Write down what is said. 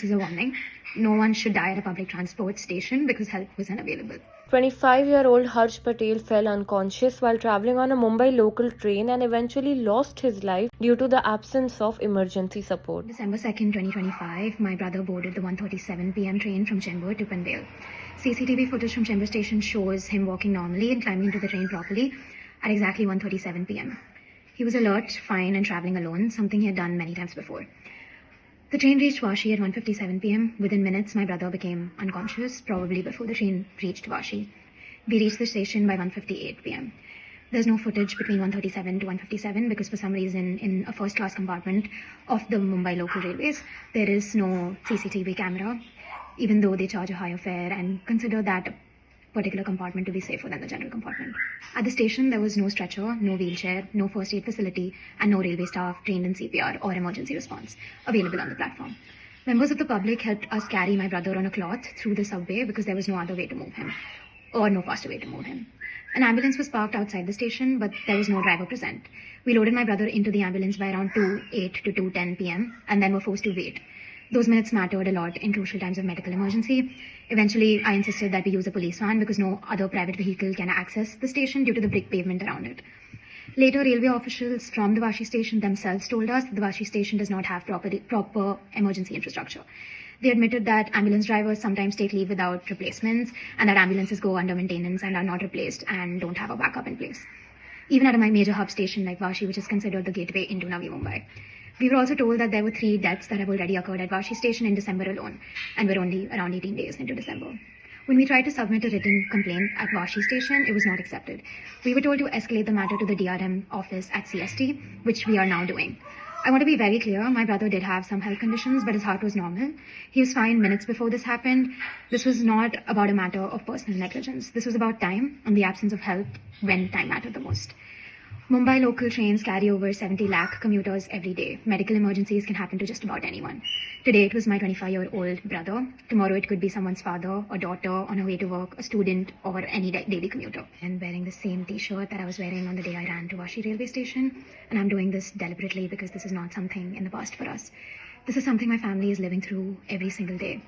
This is a warning. No one should die at a public transport station because help was unavailable. 25-year-old Harsh Patel fell unconscious while traveling on a Mumbai local train and eventually lost his life due to the absence of emergency support. December 2nd, 2025, my brother boarded the 1:37 p.m. train from Chembur to Panvel. CCTV footage from Chembur station shows him walking normally and climbing into the train properly at exactly 1:37 p.m. He was alert, fine, and traveling alone, something he had done many times before. The train reached Vashi at 1:57 p.m. Within minutes, my brother became unconscious, probably before the train reached Vashi. We reached the station by 1:58 p.m. There's no footage between 1:37 to 1:57 because for some reason in a first-class compartment of the Mumbai local railways, there is no CCTV camera, even though they charge a higher fare and consider that particular compartment to be safer than the general compartment. At the station, there was no stretcher, no wheelchair, no first aid facility, and no railway staff trained in CPR or emergency response available on the platform. Members of the public helped us carry my brother on a cloth through the subway because there was no other way to move him, or no faster way to move him. An ambulance was parked outside the station, but there was no driver present. We loaded my brother into the ambulance by around 2:08 to 2:10 p.m. and then were forced to wait. Those minutes mattered a lot in crucial times of medical emergency. Eventually, I insisted that we use a police van because no other private vehicle can access the station due to the brick pavement around it. Later, railway officials from the Vashi station themselves told us that the Vashi station does not have proper emergency infrastructure. They admitted that ambulance drivers sometimes take leave without replacements and that ambulances go under maintenance and are not replaced and don't have a backup in place. Even at a major hub station like Vashi, which is considered the gateway into Navi Mumbai. We were also told that there were 3 deaths that have already occurred at Vashi station in December alone, and we're only around 18 days into December. When we tried to submit a written complaint at Vashi station, it was not accepted. We were told to escalate the matter to the DRM office at CST, which we are now doing. I want to be very clear, my brother did have some health conditions, but his heart was normal. He was fine minutes before this happened. This was not about a matter of personal negligence. This was about time and the absence of help when time mattered the most. Mumbai local trains carry over 70 lakh commuters every day. Medical emergencies can happen to just about anyone. Today it was my 25-year-old brother. Tomorrow it could be someone's father or daughter on her way to work, a student, or any daily commuter. And wearing the same t-shirt that I was wearing on the day I ran to Vashi railway station. And I'm doing this deliberately because this is not something in the past for us. This is something my family is living through every single day.